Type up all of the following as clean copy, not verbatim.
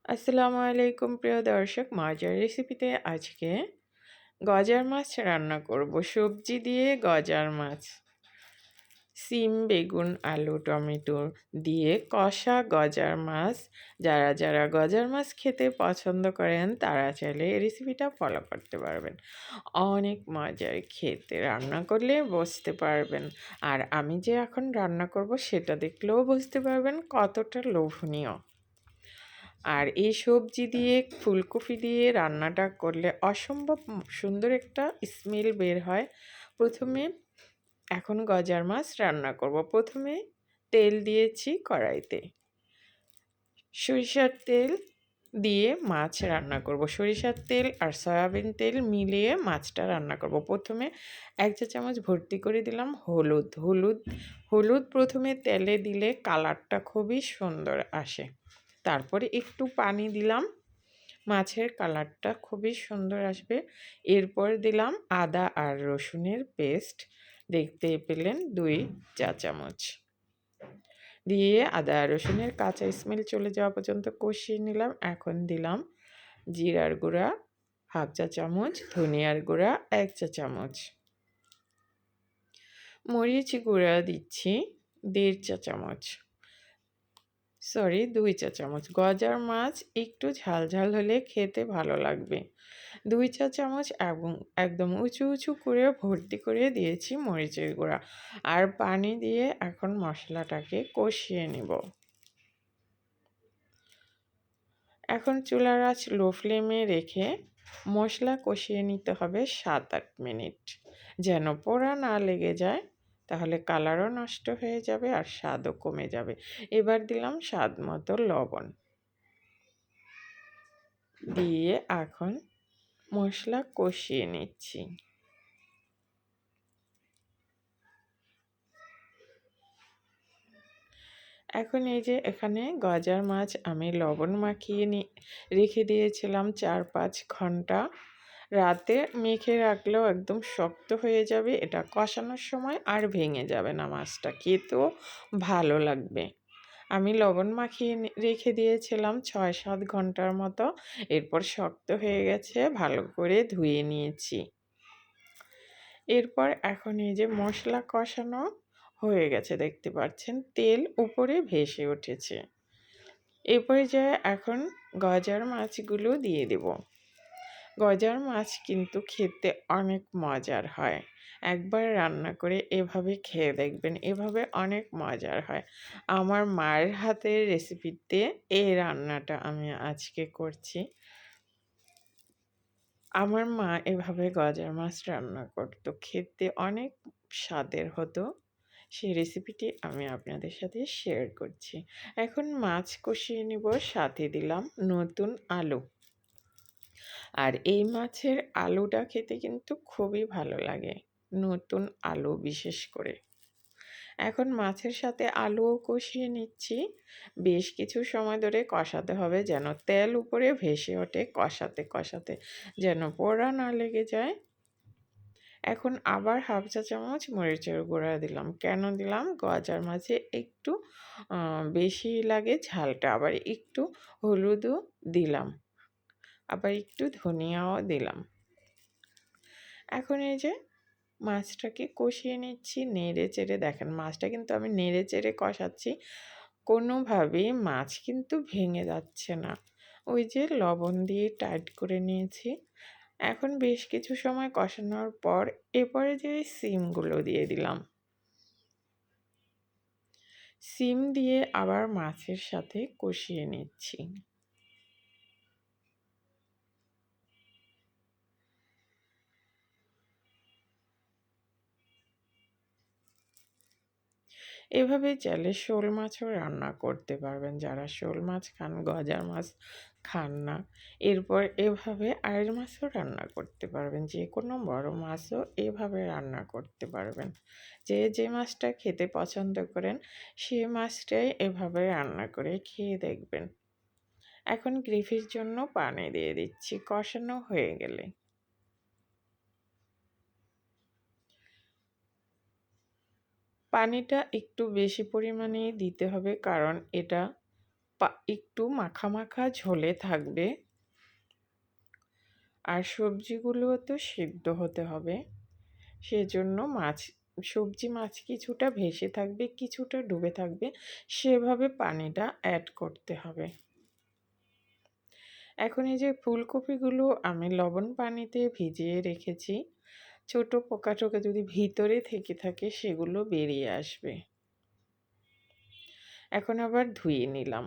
আসসালামু আলাইকুম প্রিয় দর্শক, মজার রেসিপিতে আজকে গজার মাছ রান্না করব। সবজি দিয়ে গজার মাছ, সিম, বেগুন, আলু, টমেটো দিয়ে কষা গজার মাছ। যারা গজার মাছ খেতে পছন্দ করেন তারা চাইলে এই রেসিপিটা ফলো করতে পারবেন। অনেক মজার খেতে, রান্না করলে বুঝতে পারবেন। আর আমি যে এখন রান্না করব সেটা দেখলেও বুঝতে পারবেন কতটা লোভনীয়। আর এই সবজি দিয়ে, ফুলকপি দিয়ে রান্নাটা করলে অসম্ভব সুন্দর একটা স্মেল বের হয়। প্রথমে এখন গজার মাছ রান্না করব। প্রথমে তেল দিয়েছি কড়াইতে, সরিষার তেল দিয়ে মাছ রান্না করব। সরিষার তেল আর সয়াবিন তেল মিলিয়ে মাছটা রান্না করব। প্রথমে 1 চা চামচ ভর্তি করে দিলাম হলুদ প্রথমে তেলে দিলে কালারটা খুবই সুন্দর আসে। তারপরে একটু পানি দিলাম, মাছের কালারটা খুবই সুন্দর আসবে। এরপর দিলাম আদা আর রসুনের পেস্ট, দেখতে পেলেন 2 চা চামচ দিয়ে আদা রসুনের কাঁচা স্মেল চলে যাওয়া পর্যন্ত কষিয়ে নিলাম। এখন দিলাম জিরার গুঁড়া 1/2 চা চামচ, ধনিয়ার গুঁড়া 1 চা চামচ, মরিচ গুঁড়া দিচ্ছি 1.5 চা চামচ, 2 চা চামচ। গজার মাছ একটু ঝাল হলে খেতে ভালো লাগবে। 2 চা চামচ এবং একদম উঁচু করে ভর্তি করে দিয়েছি মরিচের গুঁড়া। আর পানি দিয়ে এখন মশলাটাকে কষিয়ে নেব। এখন চুলার আঁচ লো ফ্লেমে রেখে মশলা কষিয়ে নিতে হবে 7-8 মিনিট, যেন পোড়া না লেগে যায়, তাহলে কালারও নষ্ট হয়ে যাবে আর স্বাদও কমে যাবে। এবার দিলাম স্বাদ মতো লবণ দিয়ে এখন মশলা কষিয়ে নিচ্ছি। এখন এই যে এখানে গজার মাছ আমি লবণ মাখিয়ে রেখে দিয়েছিলাম 4-5 ঘন্টা। রাতে মেখে রাখলেও একদম শক্ত হয়ে যাবে, এটা কষানোর সময় আর ভেঙে যাবে না, মাছটা খেতেও ভালো লাগবে। আমি লবণ মাখিয়ে রেখে দিয়েছিলাম 6-7 ঘন্টার মতো। এরপর শক্ত হয়ে গেছে, ভালো করে ধুয়ে নিয়েছি। এরপর এখন এই যে মশলা কষানো হয়ে গেছে, দেখতে পাচ্ছেন তেল উপরে ভেসে উঠেছে। এ পর্যায়ে এখন গজার মাছগুলো দিয়ে দেব। গজার মাছ কিন্তু খেতে অনেক মজার হয়। একবার রান্না করে এভাবে খেয়ে দেখবেন, এভাবে অনেক মজার হয়। আমার মায়ের হাতের রেসিপিতে এই রান্নাটা আমি আজকে করছি। আমার মা এভাবে গজার মাছ রান্না করতো, খেতে অনেক স্বাদের হতো। সেই রেসিপিটি আমি আপনাদের সাথে শেয়ার করছি। এখন মাছ কষিয়ে নিব, সাথে দিলাম নতুন আলু। আর এই মাছের আলুটা খেতে কিন্তু খুবই ভালো লাগে, নতুন আলু বিশেষ করে। এখন মাছের সাথে আলুও কষিয়ে নিচ্ছি। বেশ কিছু সময় ধরে কষাতে হবে, যেন তেল উপরে ভেসে ওঠে, কষাতে যেন পোড়া না লেগে যায়। এখন আবার 1/2 চা চামচ মরিচের গুঁড়া দিলাম। কেন দিলাম? গজার মাছে একটু বেশি লাগে ঝালটা। আবার একটু হলুদও দিলাম, আবার একটু ধনিয়াও দিলাম। এখন এই যে মাছটাকে কষিয়ে নিচ্ছি নেড়ে চেড়ে। দেখেন মাছটা কিন্তু আমি নেড়ে চেড়ে কষাচ্ছি, কোনোভাবেই মাছ কিন্তু ভেঙে যাচ্ছে না। ওই যে লবণ দিয়ে টাইট করে নিয়েছি। এখন বেশ কিছু সময় কষানোর পর এরপরে যে সিমগুলো দিয়ে দিলাম। সিম দিয়ে আবার মাছের সাথে কষিয়ে নিচ্ছি। এভাবে চাইলে শোল মাছও রান্না করতে পারবেন, যারা শোল মাছ খান, গজার মাছ খান না। এরপর এভাবে আইড় মাছও রান্না করতে পারবেন, যে কোনো বড় মাছও এভাবে রান্না করতে পারবেন। যে মাছটা খেতে পছন্দ করেন সে মাছটাই এভাবে রান্না করে খেয়ে দেখবেন। এখন গ্রেভির জন্য পানি দিয়ে দিচ্ছি কষানো হয়ে গেলে। পানিটা একটু বেশি পরিমাণেই দিতে হবে, কারণ এটা একটু মাখা মাখা ঝোলে থাকবে। আর সবজিগুলোও তো সিদ্ধ হতে হবে, সেজন্য সবজি মাছ কিছুটা ভেসে থাকবে, কিছুটা ডুবে থাকবে, সেভাবে পানিটা অ্যাড করতে হবে। এখন এই যে ফুলকপিগুলো আমি লবণ পানিতে ভিজিয়ে রেখেছি, ছোট পোকা টোকা যদি ভিতরে থেকে থাকে সেগুলো বেরিয়ে আসবে। এখন আবার ধুয়ে নিলাম।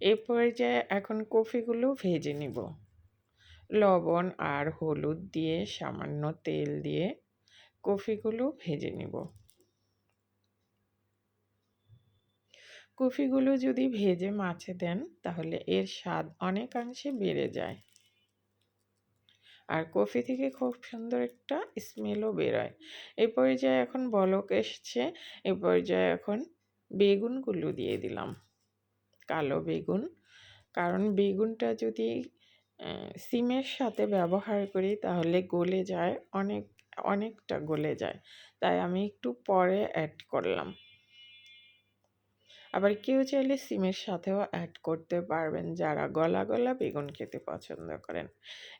এই পর্যায়ে এখন কপিগুলো ভেজে নিব। লবণ আর হলুদ দিয়ে সামান্য তেল দিয়ে কপিগুলো ভেজে নিব। কপিগুলো যদি ভেজে মাছে দেন তাহলে এর স্বাদ অনেকাংশে বেড়ে যায়। আর কফি থেকে খুব সুন্দর একটা স্মেলও বেরোয়। এই পর্যায়ে এখন বলক এসছে, এই পর্যায়ে এখন বেগুনগুলো দিয়ে দিলাম, কালো বেগুন। কারণ বেগুনটা যদি সিমের সাথে ব্যবহার করি তাহলে গলে যায়, অনেকটা গলে যায়, তাই আমি একটু পরে অ্যাড করলাম। আবার কেউ চাইলে সিমের সাথেও অ্যাড করতে পারবেন যারা গলা গলা বেগুন খেতে পছন্দ করেন।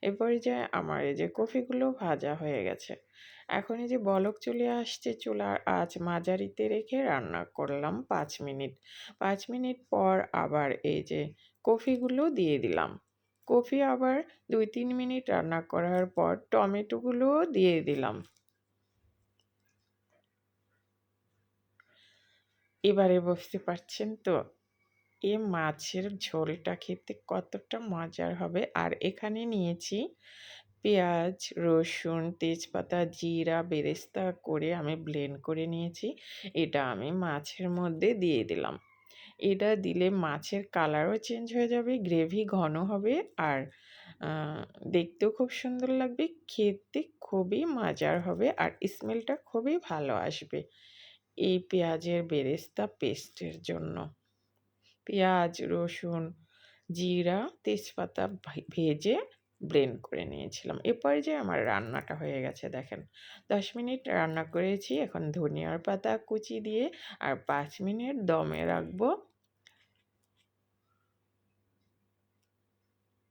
এ পর্যায়ে আমার এই যে কফিগুলো ভাজা হয়ে গেছে। এখন এই যে বলক চলে আসছে, চুলার আঁচ মাঝারিতে রেখে রান্না করলাম 5 মিনিট। 5 মিনিট পর আবার এই যে কফিগুলো দিয়ে দিলাম। কফি আবার 2-3 মিনিট রান্না করার পর টমেটোগুলোও দিয়ে দিলাম। এবারে বুঝতে পারছেন তো এ মাছের ঝোলটা খেতে কতটা মজার হবে। আর এখানে নিয়েছি পেঁয়াজ, রসুন, তেজপাতা, জিরা বেরেস্তা করে আমি ব্লেন্ড করে নিয়েছি। এটা আমি মাছের মধ্যে দিয়ে দিলাম। এটা দিলে মাছের কালারও চেঞ্জ হয়ে যাবে, গ্রেভি ঘন হবে, আর দেখতেও খুব সুন্দর লাগবে, খেতে খুবই মজার হবে, আর স্মেলটা খুবই ভালো আসবে এই পেঁয়াজের বেরেস্তা পেস্টের জন্য। পেঁয়াজ, রসুন, জিরা, তেজপাতা ভেজে ব্লেন্ড করে নিয়েছিলাম। এ পর্যায়ে আমার রান্নাটা হয়ে গেছে দেখেন। 10 মিনিট রান্না করেছি। এখন ধনিয়ার পাতা কুচি দিয়ে আর 5 মিনিট দমে রাখবো।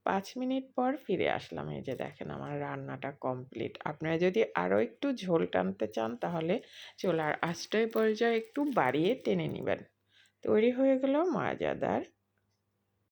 5 মিনিট পর ফিরে আসলাম। এই যে দেখেন আমার রান্নাটা কমপ্লিট। আপনারা যদি আরও একটু ঝোল টানতে চান তাহলে চুলার আঁচটা এই পর্যায়ে একটু বাড়িয়ে টেনে নিবেন। তৈরি হয়ে গেল মজাদার